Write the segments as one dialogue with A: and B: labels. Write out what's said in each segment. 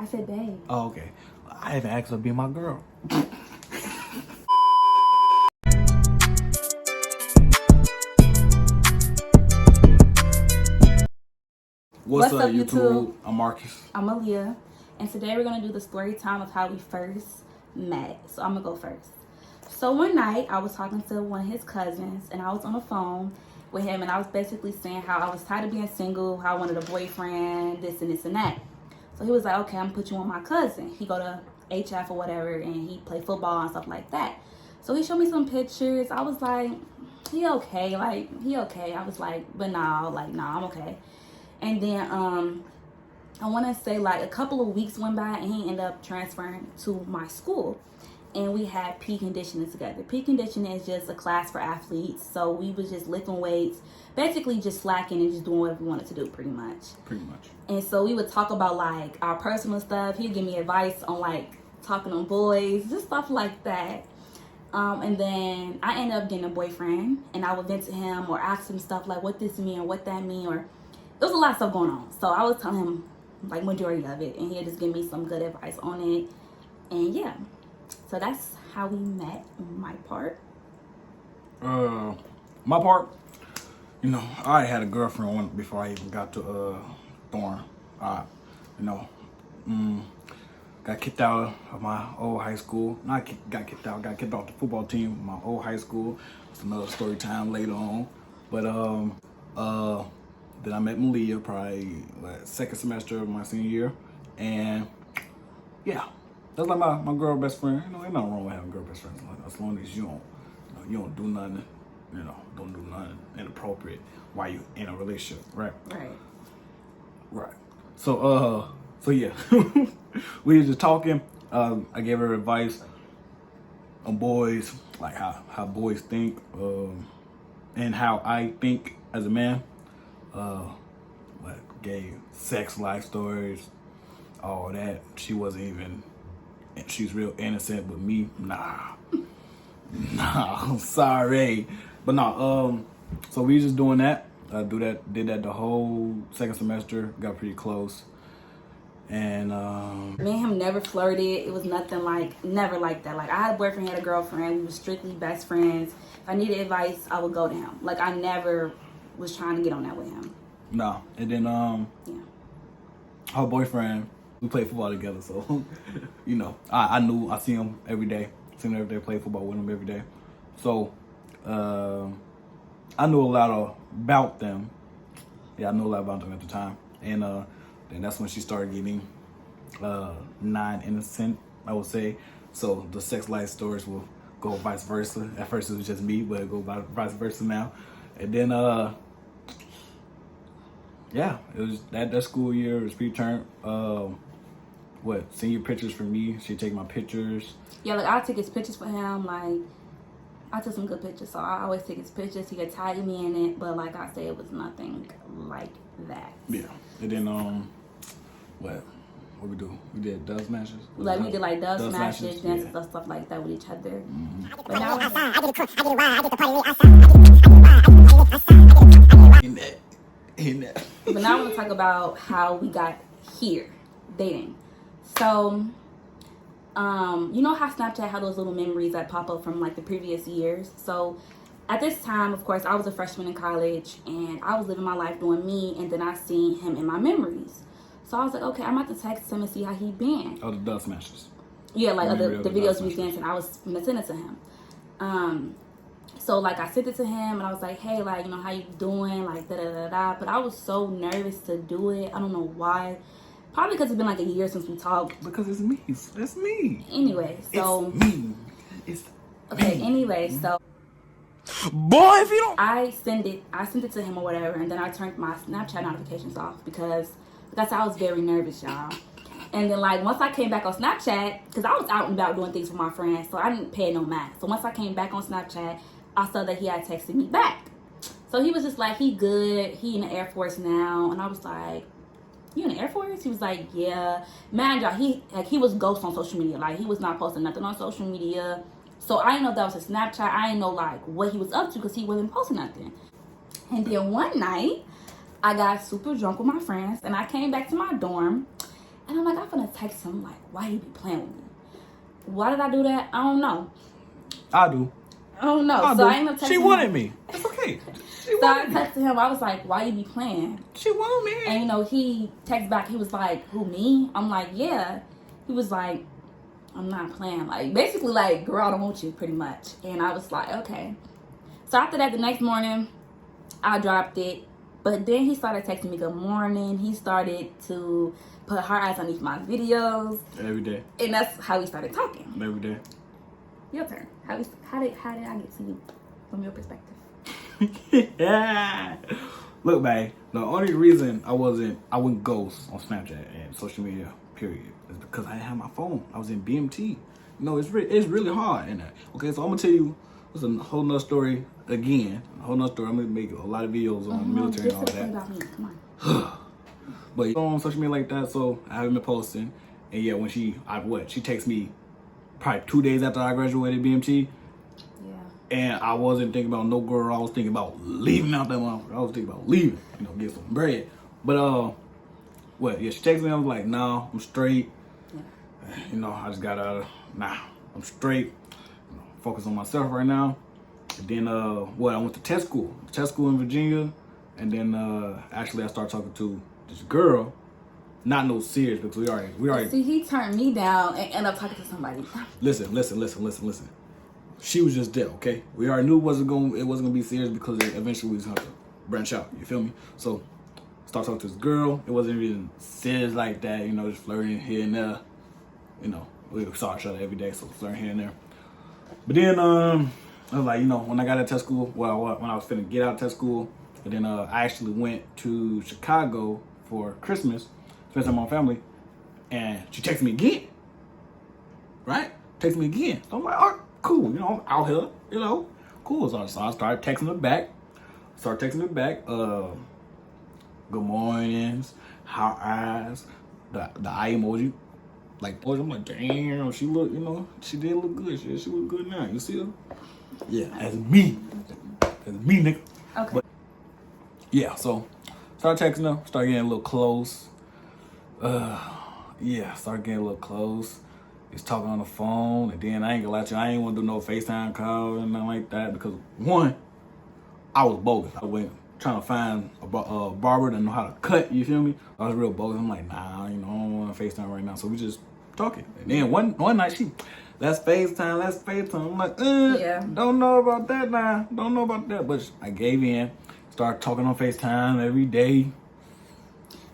A: I said babe.
B: Oh, okay. I haven't asked her to be my girl. What's up, YouTube? I'm Marcus.
A: I'm Aaliyah. And today we're going to do the story time of how we first met. So I'm going to go first. So one night I was talking to one of his cousins and I was on the phone with him and I was basically saying how I was tired of being single, how I wanted a boyfriend, this and this and that. So he was like, okay, I'm going to put you on my cousin. He go to HF or whatever and he play football and stuff like that. So he showed me some pictures. I was like, he okay. I was like, but nah, I'm okay. And then I want to say like a couple of weeks went by and he ended up transferring to my school. And we had peak conditioning together. Peak conditioning is just a class for athletes. So we was just lifting weights, basically just slacking and just doing whatever we wanted to do pretty much. And so we would talk about like our personal stuff. He'd give me advice on like talking on boys, just stuff like that. And then I ended up getting a boyfriend and I would vent to him or ask him stuff like what this mean or what that mean, or there was a lot of stuff going on. So I was telling him like majority of it and he'd just give me some good advice on it. And yeah, so that's how we met, my part.
B: My part, you know, I had a girlfriend before I even got to Thorn. Got kicked out of my old high school. Got kicked off the football team of my old high school. It's another story time later on. But then I met Malia probably second semester of my senior year. And yeah, that's like my girl best friend. You know, ain't nothing wrong with having girl best friends as long as you don't do nothing, don't do nothing inappropriate while you in a relationship, right? Right. So yeah, we were just talking. I gave her advice on boys, like how boys think, and how I think as a man. Like gay sex life stories, all that. She was real innocent, but me, nah, I'm sorry. But no, so we just doing that. Did that the whole second semester, got pretty close. And
A: me and him never flirted. It was never like that. Like I had a boyfriend, had a girlfriend. We were strictly best friends. If I needed advice, I would go to him. Like I never was trying to get on that with him.
B: No. And then her boyfriend, we played football together, so I see him every day. Play football with him every day. So I knew a lot about them. Yeah, I knew a lot about them at the time. And then that's when she started getting non-innocent, I would say. So the sex life stories will go vice versa. At first it was just me, but it go vice versa now. And then yeah, it was that school year. It was pre-term. Senior pictures for me. She'd take my pictures.
A: Yeah, like I took his pictures for him. Like I took some good pictures, so I always take his pictures. He could tag me in it, but like I said, it was nothing like that.
B: Yeah, and then what we do? We did dub smashes.
A: We did like dub smashes, dances, and stuff like that with each other.
B: Mm-hmm.
A: But now But now I want to talk about how we got here, dating. So, you know how Snapchat had those little memories that pop up from like the previous years? So, at this time, of course, I was a freshman in college and I was living my life doing me, and then I seen him in my memories. So I was like, okay, I'm about to text him and see how he been.
B: Oh, the dub smashes.
A: Yeah, like the videos we was dancing, I was sending it to him. So like I sent it to him and I was like, hey, like, how you doing? Like da-da-da-da. But I was so nervous to do it. I don't know why. Probably because it's been like a year since we talked.
B: Because it's me. That's me.
A: Anyway, so
B: it's
A: okay,
B: me.
A: anyway, so
B: boy, if you don't
A: I sent it to him or whatever, and then I turned my Snapchat notifications off because I was very nervous, y'all. And then like once I came back on Snapchat, because I was out and about doing things with my friends, so I didn't pay no mind. So once I came back on Snapchat, I saw that he had texted me back. So he was just like, he good, he in the Air Force now. And I was like, you in the Air Force? He was like, yeah. Man, y'all, he was ghost on social media. Like he was not posting nothing on social media. So I didn't know if that was a Snapchat. I didn't know like what he was up to because he wasn't posting nothing. And then one night, I got super drunk with my friends and I came back to my dorm And I'm like, I'm gonna text him, like, why he be playing with me? Why did I do that? I don't know.
B: I do.
A: I don't know.
B: I
A: So
B: do.
A: I ended up texting
B: She
A: him.
B: wanted me. It's okay.
A: So I texted him. I was like, why you be playing?
B: She wanted me.
A: And, you know, he texted back. He was like, who, me? I'm like, yeah. He was like, I'm not playing. Like, basically, like, girl, I don't want you, pretty much. And I was like, okay. So after that, the next morning, I dropped it. But then he started texting me good morning. He started to put heart eyes underneath my videos.
B: Every day.
A: And that's how we started talking.
B: Every day.
A: Your turn. How did I get to you from your perspective?
B: Yeah. Look, man, the only reason I wouldn't ghost on Snapchat and social media, period, is because I didn't have my phone. I was in BMT. You know, it's really hard in that. Okay, so I'm gonna tell you, it's a whole nother story again. A whole nother story. I'm gonna make a lot of videos on the military and all that.
A: About me. Come on.
B: But on social media like that, so I haven't been posting. And yeah, when she texted me probably 2 days after I graduated BMT. And I wasn't thinking about no girl. I was thinking about leaving out that motherfucker. I was thinking about leaving, you know, get some bread. But yeah, she texted me. I was like, nah, I'm straight. Yeah. You know, I just got out of, I'm straight. You know, focus on myself right now. And then I went to test school in Virginia. And then actually I started talking to this girl. Not no serious, because we already.
A: See, he turned me down and ended up talking to somebody.
B: Listen. She was just there, okay? We already knew it wasn't gonna be serious, because eventually we was gonna branch out. You feel me? So, start talking to this girl. It wasn't even serious like that, you know, just flirting here and there. You know, we saw each other every day, so flirting here and there. But then I was like, you know, when I got out of test school, when I was finna get out of test school, and then I actually went to Chicago for Christmas, spent time with my family, and she texted me again. Right? Texted me again. So I'm like, all right. Cool, you know, I'm out here, you know, cool. So I started texting her back. Good mornings, how eyes, the eye emoji. Like, I'm like, damn, she look, you know, she did look good. She look good now. You see her? Yeah, that's me. That's me, nigga.
A: Okay.
B: But, yeah, so started texting her, started getting a little close. Started getting a little close. He's talking on the phone, and then I ain't gonna lie to you, I ain't want to do no FaceTime call and nothing like that, because one, I was bogus. I went trying to find a barber that know how to cut, you feel me? I was real bogus. I'm like, nah, you know, I don't want to FaceTime right now. So we just talking. And then one night let's FaceTime. I'm like, don't know about that now. Don't know about that. But I gave in, started talking on FaceTime every day.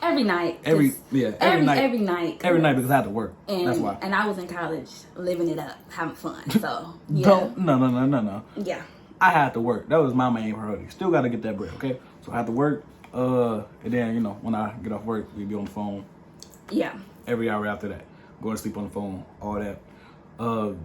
A: Every night.
B: Every night.
A: Every night.
B: Every night, because I had to work.
A: And,
B: that's why.
A: And I was in college, living it up, having fun. So, yeah.
B: No.
A: Yeah.
B: I had to work. That was my main priority. Still got to get that bread, okay? So I had to work. And then, you know, when I get off work, we'd be on the phone.
A: Yeah.
B: Every hour after that. Going to sleep on the phone, all that.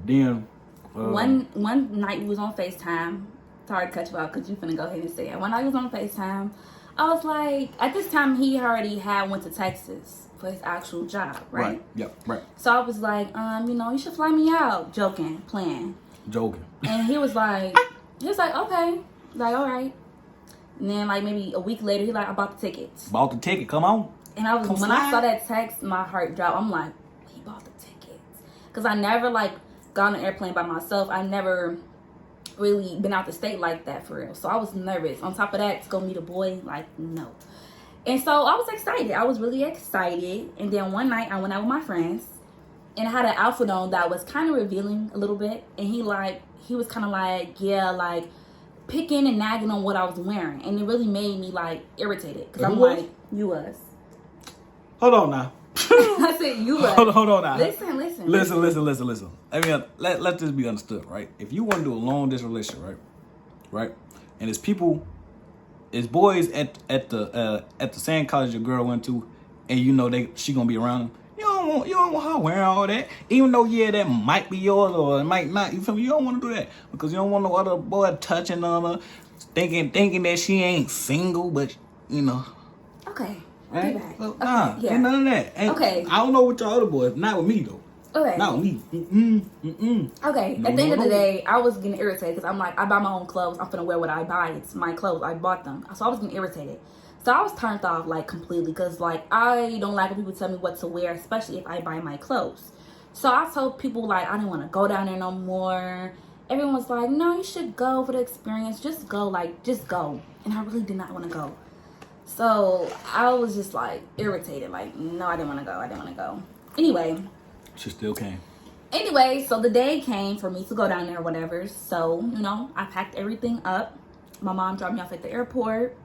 B: Then.
A: One night we was on FaceTime. Sorry to cut you off, because you finna go ahead and say it. One night we was on FaceTime. I was like, at this time he already went to Texas for his actual job, right?
B: Right. Yep. Right.
A: So I was like, you know, you should fly me out. Joking, playing. And he was like, okay, like, all right. And then like maybe a week later, he like, I bought the tickets.
B: Bought the ticket. Come on.
A: And I saw that text, my heart dropped. I'm like, he bought the tickets, because I never like got on an airplane by myself. I never really been out the state like that for real. So I was nervous. On top of that, to go meet a boy, like, no. And so I was excited. I was really excited. And then one night I went out with my friends, and I had an outfit on that was kind of revealing a little bit. And he was kind of like, yeah, like picking and nagging on what I was wearing. And it really made me like irritated, because I'm like, you was.
B: Hold on now.
A: I said you was.
B: Hold on now.
A: Listen.
B: I mean, let this be understood, right? If you want to do a long distance relationship, right, and it's boys at the same college your girl went to, and you know she gonna be around them. You don't want her wearing all that, even though that might be yours or it might not. You feel me? You don't want to do that, because you don't want no other boy touching on her, thinking that she ain't single, but you know.
A: Okay.
B: Right?
A: So,
B: yeah. Ain't none of that.
A: Okay.
B: I don't know what y'all other boys. Not with me though.
A: Okay.
B: Not with me.
A: Okay. At the end of the day, I was getting irritated, because I'm like, I buy my own clothes. I'm finna wear what I buy. It's my clothes. I bought them. So I was getting irritated. So I was turned off like completely because like I don't like when people tell me what to wear, especially if I buy my clothes. So I told people like I didn't want to go down there no more. Everyone was like, no, you should go for the experience. Just go, like just go. And I really did not want to go. So I was just like irritated. Like no, I didn't want to go. I didn't want to go. Anyway.
B: She still came.
A: Anyway, so the day came for me to go down there or whatever. So, you know, I packed everything up. My mom dropped me off at the airport.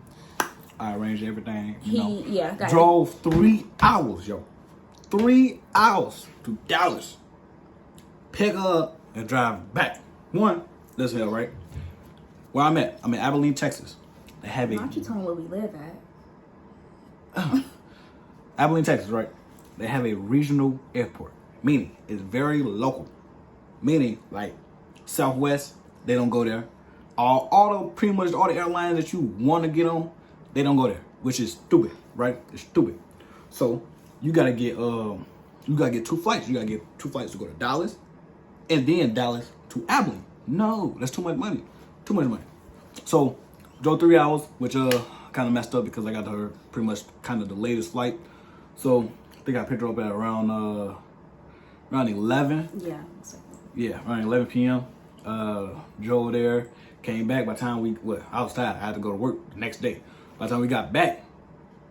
B: I arranged everything. You know. Drove 3 hours, yo. 3 hours to Dallas. Pick up and drive back. One, this hell, right? Where I'm at. I'm in Abilene, Texas. They have
A: Why don't you tell me where we live at?
B: Abilene, Texas, right? They have a regional airport. Meaning, it's very local. Meaning, like, Southwest, they don't go there. Pretty much all the airlines that you want to get on, they don't go there, which is stupid, right? It's stupid. So you gotta get 2 flights. You gotta get 2 flights to go to Dallas, and then Dallas to Abilene. No, that's too much money. Too much money. So drove 3 hours, which kind of messed up because I got to her pretty much kind of the latest flight. So I think I picked her up at around 11.
A: Yeah.
B: Yeah, around 11 p.m. Drove there, came back. By the time I was tired. I had to go to work the next day. By the time we got back,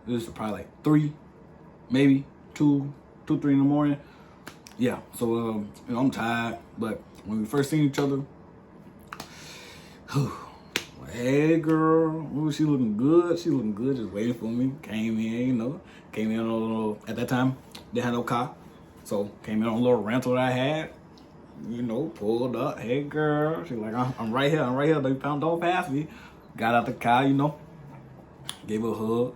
B: it was probably like 3, maybe 2, 3 in the morning. Yeah, so you know, I'm tired. But when we first seen each other, hey girl, ooh, she looking good. She looking good, just waiting for me. Came in, you know, came in on a little. At that time, they had no car, so came in on a little rental that I had. You know, pulled up. Hey girl, she's like, I'm right here. I'm right here. Don't pass me. Got out the car, you know. Gave her a hug.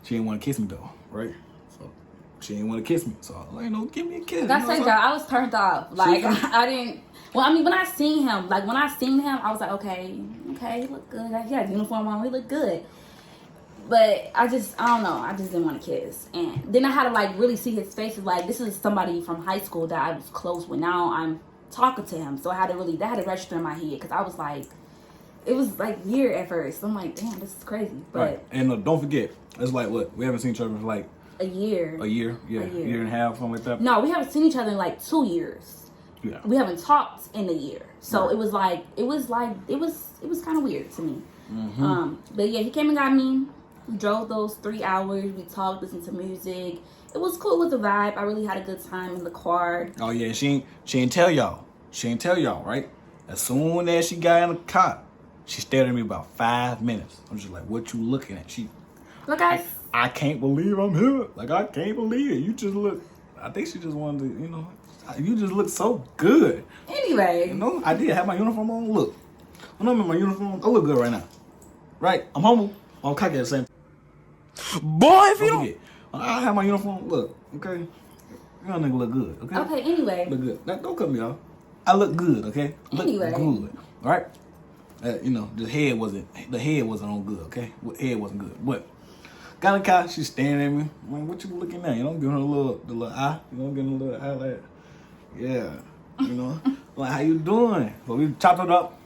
B: She didn't want to kiss me though, right? So she didn't want to kiss me. So I was like, you know, give me a kiss.
A: Like I said, y'all, I was turned off. Like I didn't. Well, I mean, when I seen him, I was like, okay, he looked good. Like, he had a uniform on. He looked good. But I don't know. I just didn't want to kiss. And then I had to like really see his face. Like, this is somebody from high school that I was close with. Now I'm talking to him. So that had to register in my head because I was like, it was like weird at first. I'm like, damn, this is crazy. But
B: right. And don't forget, it's like what? We haven't seen each other for like
A: a year.
B: Yeah. A year and a half, something like that.
A: No, we haven't seen each other in like 2 years.
B: Yeah.
A: We haven't talked in a year. So right. it was kind of weird to me.
B: Mm-hmm.
A: But yeah, he came and got me. We drove those 3 hours. We talked, listened to music. It was cool with the vibe. I really had a good time in the car.
B: Oh yeah, she ain't tell y'all. She ain't tell y'all, right? As soon as she got in the car, she stared at me about 5 minutes. I'm just like, what you looking at? I can't believe I'm here. Like, I can't believe it. You just look, I think she just wanted to, you know, you just look so good.
A: Anyway.
B: You know, I did have my uniform on. Look, when I'm in my uniform, I look good right now. Right? I'm humble. I'm cocky at the same time. Boy, if you don't. I have my uniform. Look, okay? Y'all nigga look good, okay?
A: Okay, anyway.
B: Look good. Now, don't cut me off. I look good, okay? Look good. All right? You know, the head wasn't on good, okay? The head wasn't good. But got in the car, she's staring at me. I'm like, what you looking at? You know, giving her the little eye. You know, giving her a little eye like, yeah. You know, like, how you doing? So we chopped it up.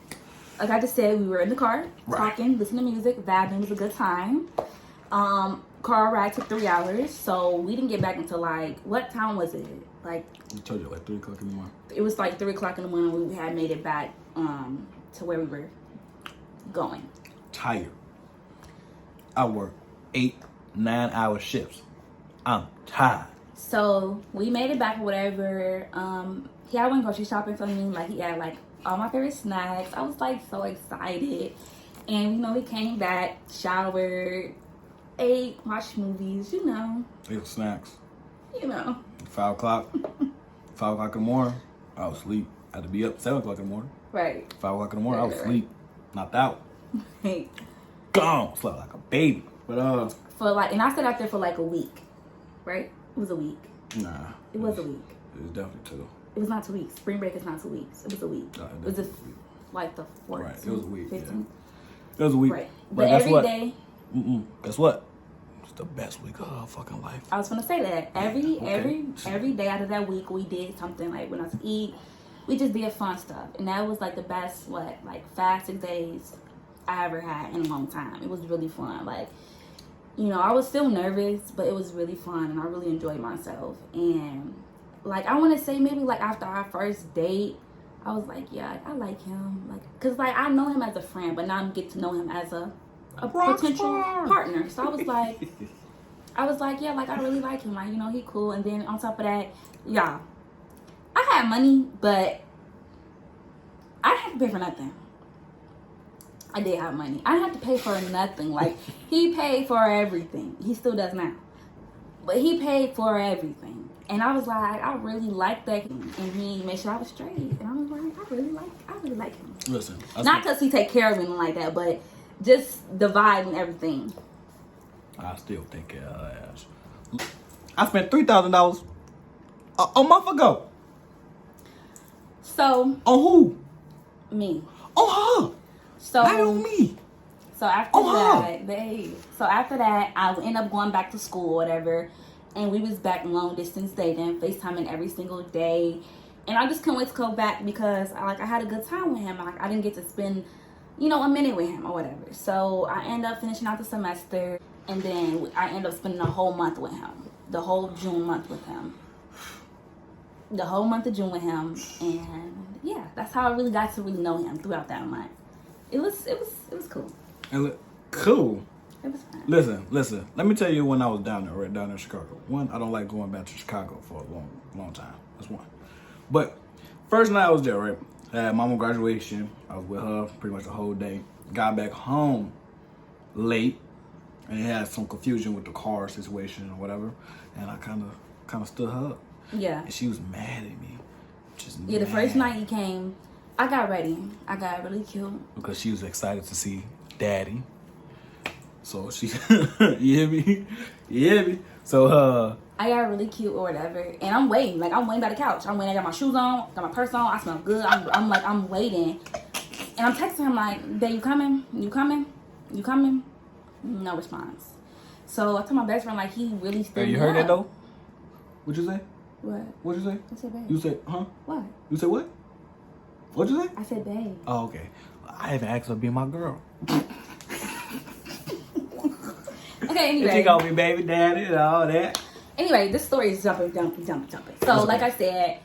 A: Like I just said, we were in the car, talking, listening to music, vibing. It was a good time. Car ride took 3 hours, so we didn't get back until like, what time was it? Like,
B: I told you, like 3 o'clock in the morning.
A: It was like 3 o'clock in the morning when we had made it back to where we were going.
B: Tired. I work 8-9 hour shifts. I'm tired.
A: So we made it back or whatever. He had went grocery shopping for me. Like, he had like all my favorite snacks. I was like so excited. And you know, we came back, showered, ate, watched movies, you know.
B: Ate snacks.
A: You know.
B: 5 o'clock. 5 o'clock in the morning, I was asleep. I had to be up 7 o'clock in the morning.
A: Right.
B: 5 o'clock in the morning, I was asleep. Knocked out.
A: Right.
B: Gone. Slept like a baby. But
A: for like, and I stayed out there for like a week. Right? It was a week.
B: Nah.
A: It was a week.
B: It was definitely 2.
A: It was not 2 weeks. Spring break is not 2 weeks. It was a week.
B: Nah,
A: it was just like the 14th.
B: Right. It was a week.
A: 15th.
B: Yeah. It was a week.
A: Right. But every day.
B: Guess what? It's the best week of our fucking life.
A: I was gonna say that. Every day out of that week we did something. Like, when I was eat, we just did fun stuff. And that was like the best 5-6 days I ever had in a long time. It was really fun. Like, you know, I was still nervous, but it was really fun and I really enjoyed myself. And like, I want to say maybe like after our first date, I was like, yeah, I like him. Like, cause like I know him as a friend, but now I'm getting to know him as a potential partner. So I was like, yeah, like I really like him. Like, you know, he cool. And then on top of that, y'all, I had money, but I didn't have to pay for nothing. I did have money. I didn't have to pay for nothing. Like, he paid for everything. He still does now. But he paid for everything. And I was like, I really like that. And he made sure I was straight. And I was like, I really like him.
B: Listen.
A: Not because he take care of me like that, but just the vibe and everything.
B: I still take care of her ass. I spent $3,000 a month ago.
A: So.
B: On who?
A: Me.
B: On her.
A: So.
B: Not on me.
A: So after that, I ended up going back to school or whatever. And we was back long distance dating, FaceTiming every single day. And I just couldn't wait to go back because I had a good time with him. Like, I didn't get to spend, you know, a minute with him or whatever. So I ended up finishing out the semester. And then I ended up spending a whole month with him. The whole June month with him. The whole month of June with him. And yeah, that's how I really got to really know him throughout that month. It was cool.
B: Cool.
A: It was fun.
B: Listen. Let me tell you when I was down in Chicago. One, I don't like going back to Chicago for a long time. That's one. But first night I was there, right? I had mama graduation. I was with her pretty much the whole day. Got back home late, and it had some confusion with the car situation or whatever. And I kind of stood her up.
A: Yeah.
B: And she was mad at me.
A: The first night he came, I got ready. I got really cute.
B: Because she was excited to see Daddy. So she, you hear me? So,
A: I got really cute or whatever. And I'm waiting. Like, I'm waiting by the couch. I'm waiting. I got my shoes on, got my purse on. I smell good. I'm waiting. And I'm texting him like, Babe, you coming? You coming? You coming? No response. So I told my best friend, like, he really still.
B: Hey, you heard that though? What'd you say?
A: What?
B: What'd you say?
A: I said, babe.
B: You said, huh?
A: What?
B: You said what? What'd you say?
A: I said, babe.
B: Oh, okay. I haven't asked her to be my girl.
A: Okay, anyway.
B: She called me baby daddy and all that.
A: Anyway, this story is jumping. So, like I said,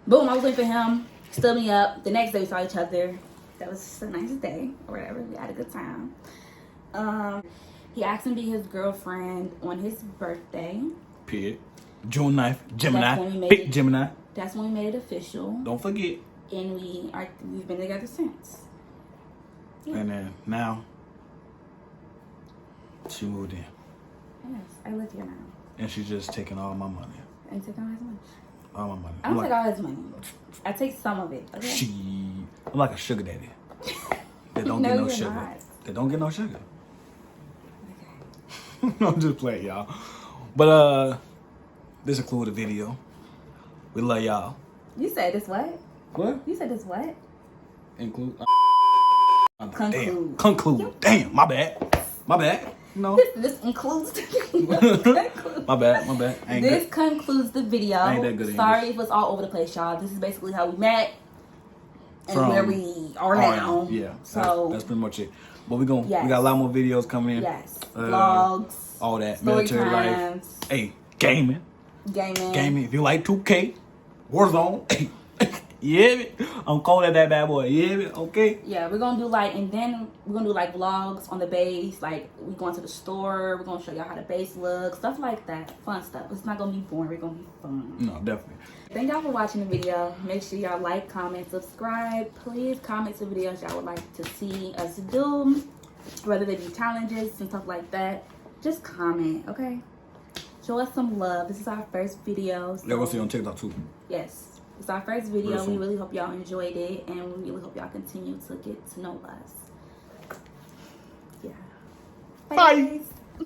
A: boom, I was waiting for him. Stood me up. The next day we saw each other. That was just a nice day or whatever. We had a good time. He asked me to be his girlfriend on his birthday.
B: Period. June 9th, Gemini.
A: Big
B: Gemini.
A: That's when we made it official.
B: Don't forget.
A: And we've been together since.
B: Yeah. And then now, she moved in.
A: Yes, I live here now.
B: And she's just taking all my money.
A: And taking all his money.
B: All my money.
A: I don't take all his money. I take some of it. Okay?
B: I'm like a sugar daddy. They don't
A: No,
B: get no
A: you're
B: sugar.
A: not.
B: They don't get no sugar.
A: Okay.
B: I'm just playing, y'all. But this includes a video. We love y'all.
A: You said this what?
B: What?
A: You said this what?
B: Include.
A: Conclude.
B: Conclude. Damn, my bad. No.
A: This includes.
B: My bad.
A: This concludes the video.
B: I ain't that good at
A: Sorry if it's all over the place, y'all. This is basically how we met and where we are now.
B: Yeah.
A: So
B: that's pretty much it. But we got a lot more videos coming in.
A: Yes. Vlogs.
B: All that.
A: Story
B: Military
A: times.
B: life. Hey, gaming. If you like 2K, Warzone. Yeah, I'm calling that bad boy. Yeah, okay.
A: Yeah, we're gonna do vlogs on the base. Like, we going to the store. We're gonna show y'all how the base looks, stuff like that. Fun stuff. It's not gonna be boring. We're gonna be fun.
B: No, definitely.
A: Thank y'all for watching the video. Make sure y'all like, comment, subscribe. Please comment some videos y'all would like to see us do, whether they be challenges and stuff like that. Just comment, okay? Show us some love. This is our first video.
B: They're gonna see on TikTok too.
A: Yes. It's our first video. We really hope y'all enjoyed it, and we really hope y'all continue to get to know us. Yeah. Bye.
B: Bye.